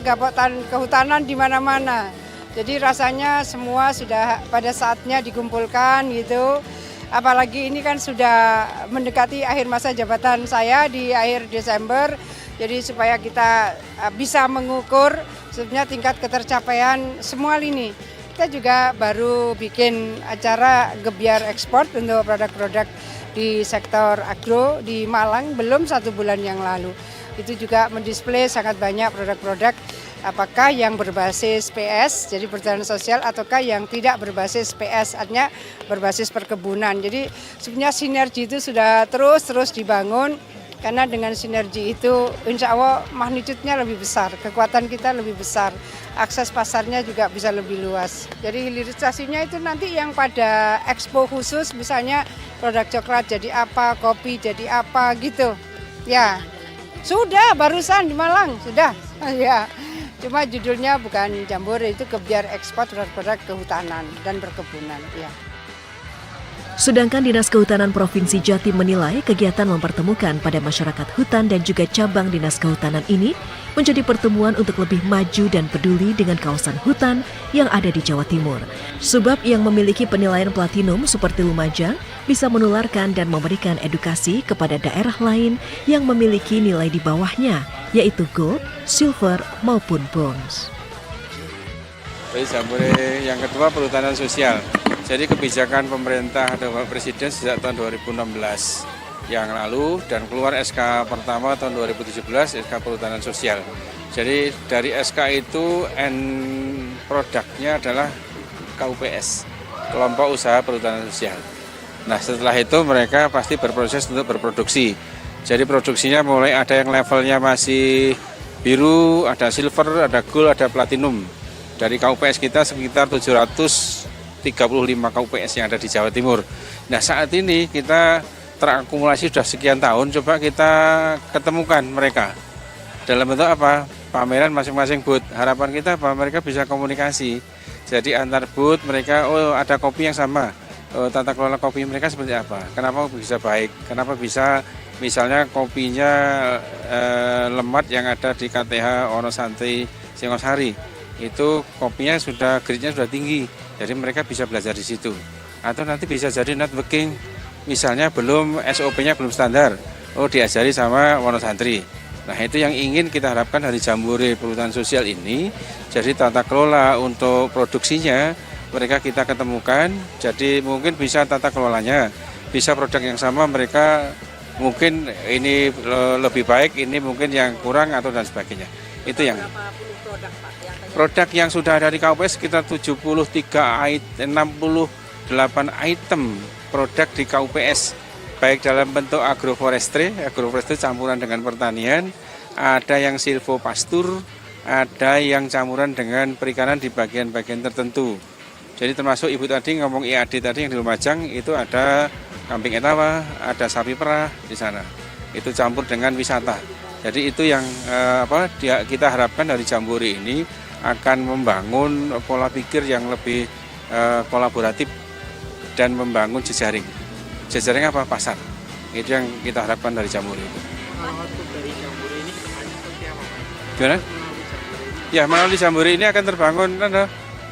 gapok kehutanan di mana-mana. Jadi rasanya semua sudah pada saatnya dikumpulkan gitu. Apalagi ini kan sudah mendekati akhir masa jabatan saya di akhir Desember. Jadi supaya kita bisa mengukur sebenarnya tingkat ketercapaian semua lini. Kita juga baru bikin acara gebiar ekspor untuk produk-produk di sektor agro di Malang belum 1 bulan yang lalu. Itu juga mendisplay sangat banyak produk-produk, apakah yang berbasis PS, jadi perhutanan sosial, ataukah yang tidak berbasis PS, artinya berbasis perkebunan. Jadi sebenarnya sinergi itu sudah terus dibangun, karena dengan sinergi itu insya Allah magnitudenya lebih besar, kekuatan kita lebih besar, akses pasarnya juga bisa lebih luas. Jadi hilirisasinya itu nanti yang pada expo khusus, misalnya produk coklat jadi apa, kopi jadi apa gitu. Ya, sudah barusan di Malang, sudah. Ya, cuma judulnya bukan Jambore, itu kebiar ekspor produk-produk kehutanan dan perkebunan. Ya. Sedangkan Dinas Kehutanan Provinsi Jatim menilai kegiatan mempertemukan pada masyarakat hutan dan juga cabang Dinas Kehutanan ini menjadi pertemuan untuk lebih maju dan peduli dengan kawasan hutan yang ada di Jawa Timur. Sebab yang memiliki penilaian platinum seperti Lumajang bisa menularkan dan memberikan edukasi kepada daerah lain yang memiliki nilai di bawahnya, yaitu gold, silver, maupun bronze. Jambore yang kedua perhutanan sosial. Jadi kebijakan pemerintah atau Bapak Presiden sejak tahun 2016 yang lalu dan keluar SK pertama tahun 2017 SK perhutanan sosial. Jadi dari SK itu produknya adalah KUPS, kelompok usaha perhutanan sosial. Nah setelah itu mereka pasti berproses untuk berproduksi. Jadi produksinya mulai ada yang levelnya masih biru, ada silver, ada gold, ada platinum. Dari KUPS kita sekitar 735 KUPS yang ada di Jawa Timur. Nah saat ini kita terakumulasi sudah sekian tahun, coba kita ketemukan mereka. Dalam bentuk apa? Pameran masing-masing booth. Harapan kita apa? Mereka bisa komunikasi. Jadi antar booth mereka, oh ada kopi yang sama. Tata kelola kopi mereka seperti apa? Kenapa bisa baik? Kenapa bisa misalnya kopinya Lemat yang ada di KTH Wonosantri Singosari. Itu kopinya sudah grade-nya sudah tinggi. Jadi mereka bisa belajar di situ. Atau nanti bisa jadi networking, misalnya belum SOP-nya belum standar, diajari sama Wonosantri. Nah itu yang ingin kita harapkan dari Jambore Perhutanan Sosial ini. Jadi tata kelola untuk produksinya mereka kita ketemukan. Jadi mungkin bisa tata kelolanya, bisa produk yang sama mereka mungkin ini lebih baik, ini mungkin yang kurang atau dan sebagainya. Itu yang produk yang sudah ada di KUPS sekitar 68 item produk di KUPS, baik dalam bentuk agroforestry campuran dengan pertanian, ada yang silvopastur, ada yang campuran dengan perikanan di bagian-bagian tertentu. Jadi termasuk Ibu tadi ngomong IAD tadi yang di Lumajang itu ada kambing etawa, ada sapi perah di sana. Itu campur dengan wisata. Jadi itu yang kita harapkan dari Jambore ini akan membangun pola pikir yang lebih kolaboratif dan membangun jejaring. Jejaring apa? Pasar. Itu yang kita harapkan dari Jambore itu. Dari Jambore ini ke depannya seperti apa, Pak? Gimana? Ya, melalui Jambore ini akan terbangun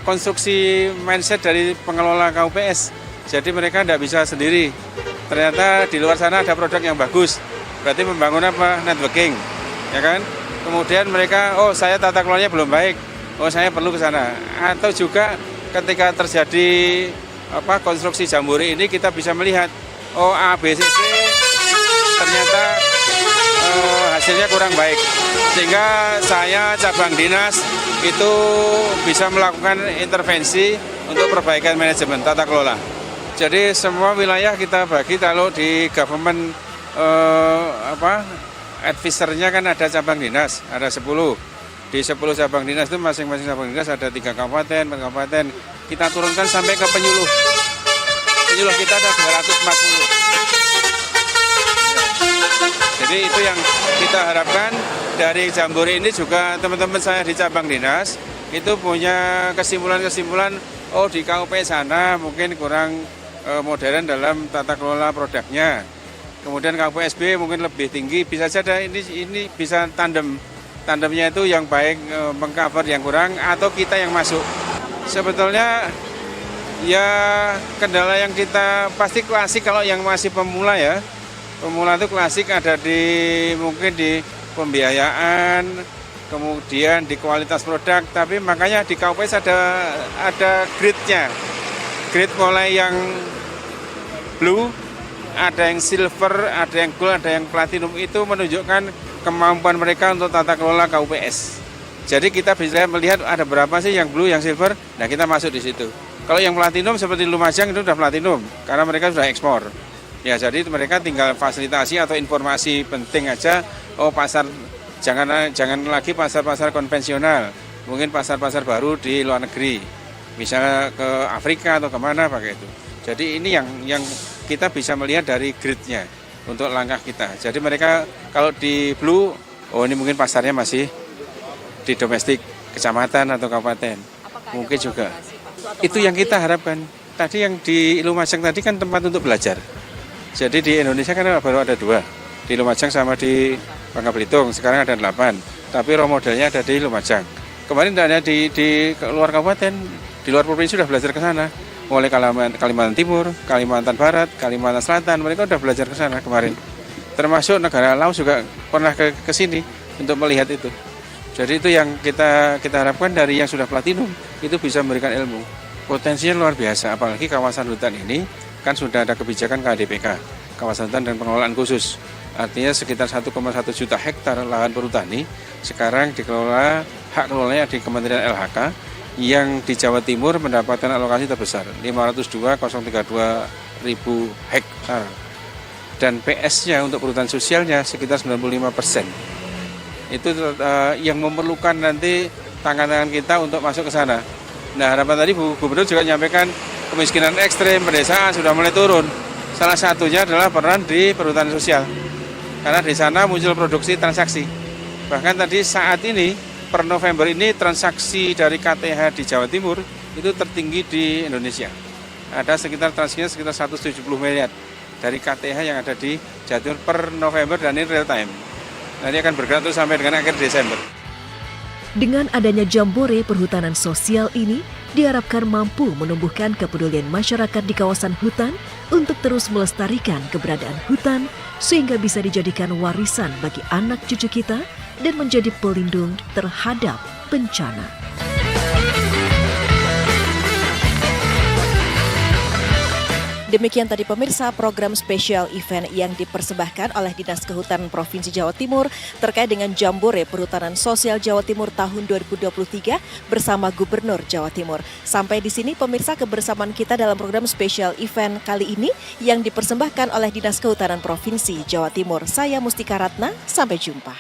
konstruksi mindset dari pengelola KUPS. Jadi mereka tidak bisa sendiri. Ternyata di luar sana ada produk yang bagus. Berarti membangun apa? Networking. Ya kan? Kemudian mereka, saya tata kelolanya belum baik. Saya perlu ke sana. Atau juga ketika terjadi konstruksi Jambore ini kita bisa melihat A, B, C, D ternyata hasilnya kurang baik. Sehingga saya cabang dinas itu bisa melakukan intervensi untuk perbaikan manajemen tata kelola. Jadi semua wilayah kita bagi, kalau di government advisernya kan ada cabang dinas, ada 10. Di 10 cabang dinas itu masing-masing cabang dinas ada 3 kabupaten, 4 kabupaten. Kita turunkan sampai ke penyuluh. Penyuluh kita ada 240. Jadi itu yang kita harapkan dari Jambore ini juga teman-teman saya di cabang dinas itu punya kesimpulan-kesimpulan, di KUPS sana mungkin kurang modern dalam tata kelola produknya. Kemudian KUPSB mungkin lebih tinggi, bisa saja ini bisa tandemnya itu yang baik mengcover yang kurang atau kita yang masuk. Sebetulnya ya kendala yang kita pasti klasik kalau yang masih pemula ya. Pemula itu klasik ada mungkin di pembiayaan, kemudian di kualitas produk, tapi makanya di KUPS ada grade-nya. Grade mulai yang blue, ada yang silver, ada yang gold, ada yang platinum, itu menunjukkan kemampuan mereka untuk tata kelola KUPS. Jadi kita bisa melihat ada berapa sih yang blue, yang silver, nah kita masuk di situ. Kalau yang platinum seperti Lumajang itu sudah platinum, karena mereka sudah ekspor. Ya, jadi mereka tinggal fasilitasi atau informasi penting aja, oh pasar, jangan lagi pasar-pasar konvensional, mungkin pasar-pasar baru di luar negeri, misalnya ke Afrika atau kemana pakai itu. Jadi ini yang kita bisa melihat dari grid-nya untuk langkah kita. Jadi mereka kalau di blue, oh ini mungkin pasarnya masih di domestik kecamatan atau kabupaten. Mungkin juga. Itu yang kita harapkan. Tadi yang di Lumajang tadi kan tempat untuk belajar. Jadi di Indonesia kan baru ada 2. Di Lumajang sama di Bangka Belitung, sekarang ada 8. Tapi role modelnya ada di Lumajang. Kemarin ada di luar kabupaten, di luar provinsi sudah belajar ke sana. Mulai Kalimantan Timur, Kalimantan Barat, Kalimantan Selatan, mereka sudah belajar ke sana kemarin. Termasuk negara Laos juga pernah ke sini untuk melihat itu. Jadi itu yang kita harapkan dari yang sudah platinum, itu bisa memberikan ilmu. Potensinya luar biasa, apalagi kawasan hutan ini kan sudah ada kebijakan KDPK, kawasan hutan dan pengelolaan khusus. Artinya sekitar 1,1 juta hektar lahan perhutani sekarang dikelola, hak kelolanya di Kementerian LHK, yang di Jawa Timur mendapatkan alokasi terbesar 502,032 ribu hektar, dan PS-nya untuk perhutanan sosialnya sekitar 95%. Itu yang memerlukan nanti tangan-tangan kita untuk masuk ke sana. Nah, harapan tadi Bu Gubernur juga menyampaikan kemiskinan ekstrem, pedesaan sudah mulai turun. Salah satunya adalah peran di perhutanan sosial, karena di sana muncul produksi transaksi. Bahkan tadi saat ini per November ini transaksi dari KTH di Jawa Timur itu tertinggi di Indonesia. Ada sekitar transaksinya sekitar 170 miliar dari KTH yang ada di Jawa Timur per November, dan ini real time. Nanti akan bergerak terus sampai dengan akhir Desember. Dengan adanya jambore perhutanan sosial ini, diharapkan mampu menumbuhkan kepedulian masyarakat di kawasan hutan untuk terus melestarikan keberadaan hutan, sehingga bisa dijadikan warisan bagi anak cucu kita dan menjadi pelindung terhadap bencana. Demikian tadi pemirsa program spesial event yang dipersembahkan oleh Dinas Kehutanan Provinsi Jawa Timur terkait dengan Jambore Perhutanan Sosial Jawa Timur tahun 2023 bersama Gubernur Jawa Timur. Sampai di sini pemirsa kebersamaan kita dalam program spesial event kali ini yang dipersembahkan oleh Dinas Kehutanan Provinsi Jawa Timur. Saya Mustika Ratna, sampai jumpa.